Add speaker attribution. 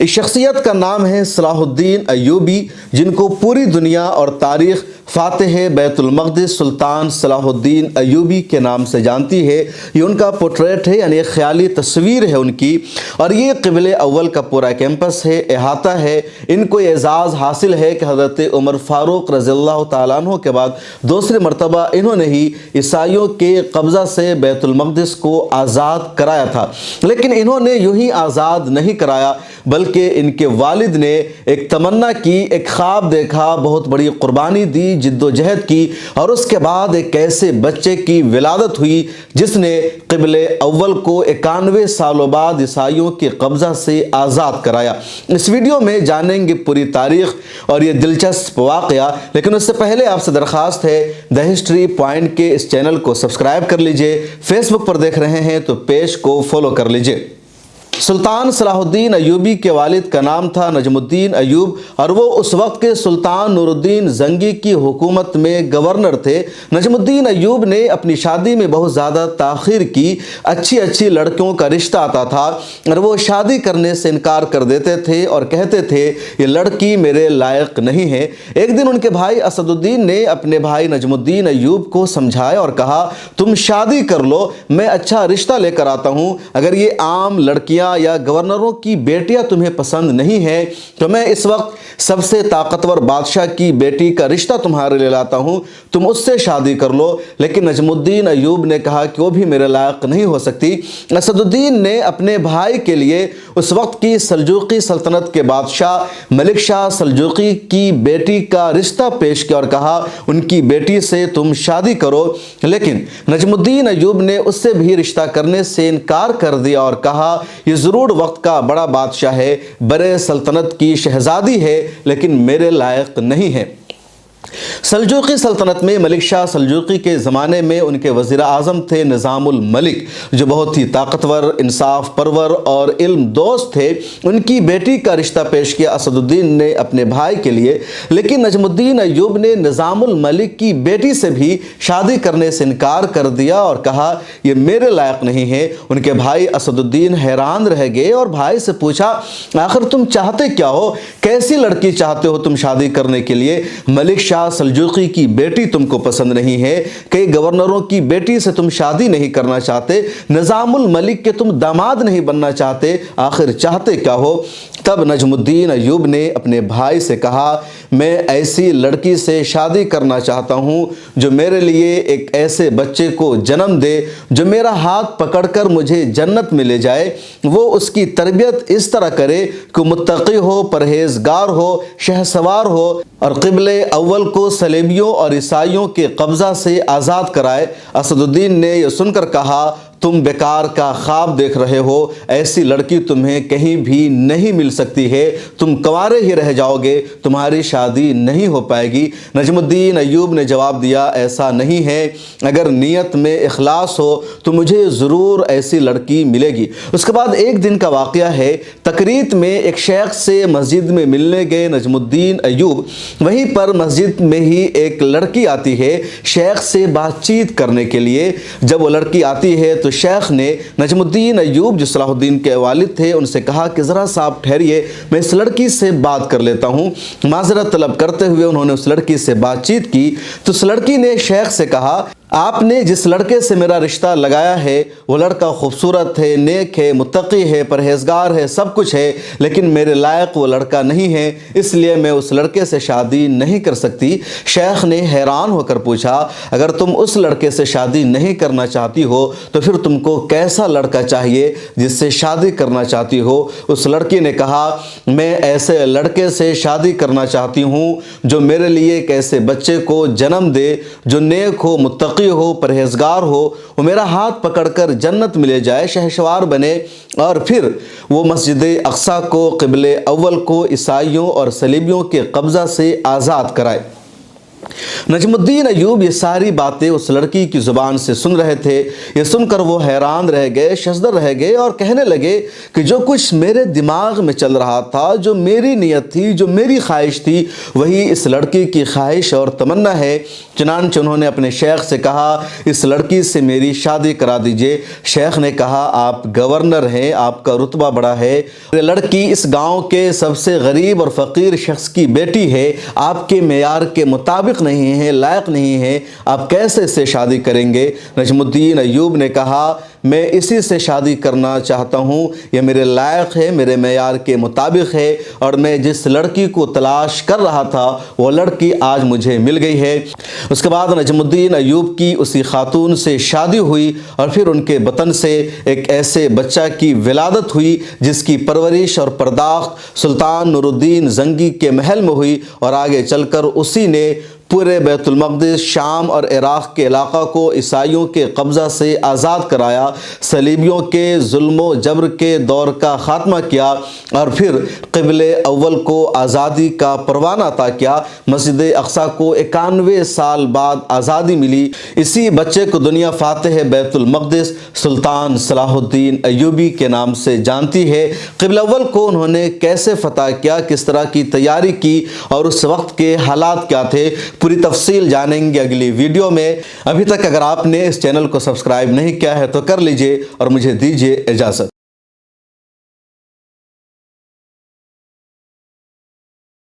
Speaker 1: इस शख्सियत का नाम है सलाह उद्दीन अय्यूबी, जिनको पूरी दुनिया और तारीख़ फ़ातिह बैतुल मक़दिस सुल्तान सलाह उद्दीन अय्यूबी के नाम से जानती है। ये उनका पोर्ट्रेट है, यानी एक ख़याली तस्वीर है उनकी, और ये क़िबले अव्वल का पूरा कैंपस है, अहाता है। इनको एज़ाज़ हासिल है कि हज़रत उमर फ़ारूक रज़ियल्लाहु ताला अन्हु के बाद दूसरी मरतबा इन्होंने ही ईसाइयों के कब्ज़ा से बैतुल मक़दिस को आज़ाद कराया था। लेकिन इन्होंने यूँ ही आज़ाद नहीं कराया, बल्कि इनके वालिद ने एक तमन्ना की, एक ख्वाब देखा, बहुत बड़ी कुर्बानी दी, जिद्दोजहद की, और उसके बाद एक ऐसे बच्चे की विलादत हुई जिसने क़िबले अव्वल को 91 सालों बाद ईसाइयों के कब्ज़ा से आज़ाद कराया। इस वीडियो में जानेंगे पूरी तारीख़ और ये दिलचस्प वाक़या, लेकिन उससे पहले आपसे दरख्वास्त है द हिस्ट्री पॉइंट के इस चैनल को सब्सक्राइब कर लीजिए। फेसबुक पर देख रहे हैं तो पेज को फॉलो कर लीजिए। सुल्तान सलाहुद्दीन अय्यूबी के वालिद का नाम था नजमुद्दीन अय्यूब, और वो उस वक्त के सुल्तान नूरुद्दीन जंगी की हुकूमत में गवर्नर थे। नजमुद्दीन अय्यूब ने अपनी शादी में बहुत ज़्यादा ताख़ीर की। अच्छी लड़कियों का रिश्ता आता था और वो शादी करने से इनकार कर देते थे और कहते थे ये लड़की मेरे लायक नहीं है। एक दिन उनके भाई असदुद्दीन ने अपने भाई नजमुद्दीन अय्यूब को समझाया और कहा, तुम शादी कर लो, मैं अच्छा रिश्ता लेकर आता हूँ। अगर ये आम लड़कियाँ या गवर्नरों की बेटियां तुम्हें पसंद नहीं है तो मैं इस वक्त सबसे ताकतवर बादशाह की बेटी का रिश्ता तुम्हारे लिए लाता हूं, तुम उससे शादी कर लो। लेकिन नजमुद्दीन अय्यूब ने कहा कि वो भी मेरे लायक नहीं हो सकती। असदुद्दीन ने अपने भाई के लिए उस वक्त की सल्जूकी सल्तनत के बादशाह मलिक शाह सल्जूकी की बेटी का रिश्ता पेश किया और कहा उनकी बेटी से तुम शादी करो। लेकिन नजमुद्दीन अय्यूब ने उससे भी रिश्ता करने से इनकार कर दिया और कहा ये ज़रूर वक्त का बड़ा बादशाह है, बड़े सल्तनत की शहज़ादी है, लेकिन मेरे लायक नहीं है। सल्जूकी सल्तनत में मलिक शाह सल्जूकी के ज़माने में उनके वज़ीर आज़म थे निज़ामुल मलिक, जो बहुत ही ताकतवर, इंसाफ परवर और इल्म दोस्त थे। उनकी बेटी का रिश्ता पेश किया असदुद्दीन ने अपने भाई के लिए, लेकिन नजमुद्दीन अय्यूब ने निज़ामुल मलिक की बेटी से भी शादी करने से इनकार कर दिया और कहा यह मेरे लायक नहीं है। उनके भाई असदुद्दीन हैरान रह गए और भाई से पूछा, आखिर तुम चाहते क्या हो, कैसी लड़की चाहते हो तुम शादी करने के लिए? मलिक शाह सल्जूकी की बेटी तुमको पसंद नहीं है, कई गवर्नरों की बेटी से तुम शादी नहीं करना चाहते, निज़ामुल मलिक के तुम दामाद नहीं बनना चाहते, आखिर चाहते क्या हो? तब नजमुद्दीन अय्यूब ने अपने भाई से कहा, मैं ऐसी लड़की से शादी करना चाहता हूँ जो मेरे लिए एक ऐसे बच्चे को जन्म दे जो मेरा हाथ पकड़कर मुझे जन्नत में ले जाए। वो उसकी तरबियत इस तरह करे कि मुत्तकी हो, परहेजगार हो, शहसवार हो और क़िबले अव्वल को सलेबियों और ईसाइयों के कब्ज़ा से आज़ाद कराए। असदुद्दीन ने यह सुनकर कहा, तुम बेकार का ख्वाब देख रहे हो, ऐसी लड़की तुम्हें कहीं भी नहीं मिल सकती है, तुम कंवारे ही रह जाओगे, तुम्हारी शादी नहीं हो पाएगी। नजमुद्दीन अय्यूब ने जवाब दिया, ऐसा नहीं है, अगर नीयत में इखलास हो तो मुझे ज़रूर ऐसी लड़की मिलेगी। उसके बाद एक दिन का वाक़या है, तकरीत में एक शेख से मस्जिद में मिलने गए नजमुद्दीन अय्यूब। वहीं पर मस्जिद में ही एक लड़की आती है शेख से बातचीत करने के लिए। जब वो लड़की आती है तो शेख ने नजमुद्दीन अय्यूब जो सलाहुद्दीन के वालिद थे उनसे कहा कि ज़रा सा आप ठहरिए, मैं इस लड़की से बात कर लेता हूँ। माजरत तलब करते हुए उन्होंने उस लड़की से बातचीत की तो उस लड़की ने शेख से कहा, आपने जिस लड़के से मेरा रिश्ता लगाया है वो लड़का खूबसूरत है, नेक है, मुत्तकी है, परहेजगार है, सब कुछ है, लेकिन मेरे लायक वो लड़का नहीं है, इसलिए मैं उस लड़के से शादी नहीं कर सकती। शेख ने हैरान होकर पूछा, अगर तुम उस लड़के से शादी नहीं करना चाहती हो तो फिर तुमको कैसा लड़का चाहिए जिससे शादी करना चाहती हो? उस लड़की ने कहा, मैं ऐसे लड़के से शादी करना चाहती हूँ जो मेरे लिए एक ऐसे बच्चे को जन्म दे जो नेक हो, मुत्तकी हो, परहेजगार हो, वो मेरा हाथ पकड़कर जन्नत में ले जाए, शहसवार बने और फिर वो मस्जिद अक्सा को, क़िबले अव्वल को ईसाइयों और सलीबियों के कब्ज़ा से आज़ाद कराए। नजमुद्दीन अयूब ये सारी बातें उस लड़की की ज़ुबान से सुन रहे थे। ये सुनकर वो हैरान रह गए, शजदर रह गए और कहने लगे कि जो कुछ मेरे दिमाग में चल रहा था, जो मेरी नीयत थी, जो मेरी ख्वाहिश थी, वही इस लड़की की ख्वाहिश और तमन्ना है। चुनांचे उन्होंने अपने शेख से कहा, इस लड़की से मेरी शादी करा दीजिए। शेख ने कहा, आप गवर्नर हैं, आपका रुतबा बड़ा है, ये लड़की इस गाँव के सबसे गरीब और फ़कीर शख्स की बेटी है, आपके मेयार के मुताबिक नहीं है, लायक नहीं है, आप कैसे से शादी करेंगे? नजमुद्दीन अयूब ने कहा, मैं इसी से शादी करना चाहता हूँ, यह मेरे लायक है, मेरे मेयार के मुताबिक है, और मैं जिस लड़की को तलाश कर रहा था वो लड़की आज मुझे मिल गई है। उसके बाद नजमुद्दीन अयूब की उसी खातून से शादी हुई और फिर उनके बतन से एक ऐसे बच्चा की विलादत हुई जिसकी परवरिश और पर्दाख्त सुल्तान नूरुद्दीन जंगी के महल में हुई और आगे चलकर उसी ने पूरे बैतुल मक़दिस, शाम और इराक़ के इलाक़ा को ईसाइयों के कब्ज़ा से आज़ाद कराया, सलीबियों के जुल्म जबर के दौर का ख़ात्मा किया और फिर क़िबले अव्वल को आज़ादी का परवाना अता किया। मस्जिद अक़सा को 91 साल बाद आज़ादी मिली। इसी बच्चे को दुनिया फ़ातिह बैतुल मक़दिस सुल्तान सलाहुद्दीन अयूबी के नाम से जानती है। क़िबला अव्वल को उन्होंने कैसे फ़तह किया, किस तरह की तैयारी की और उस वक्त के हालात क्या थे, पूरी तफसील जानेंगे अगली वीडियो में। अभी तक अगर आपने इस चैनल को सब्सक्राइब नहीं किया है तो कर लीजिए और मुझे दीजिए इजाज़त।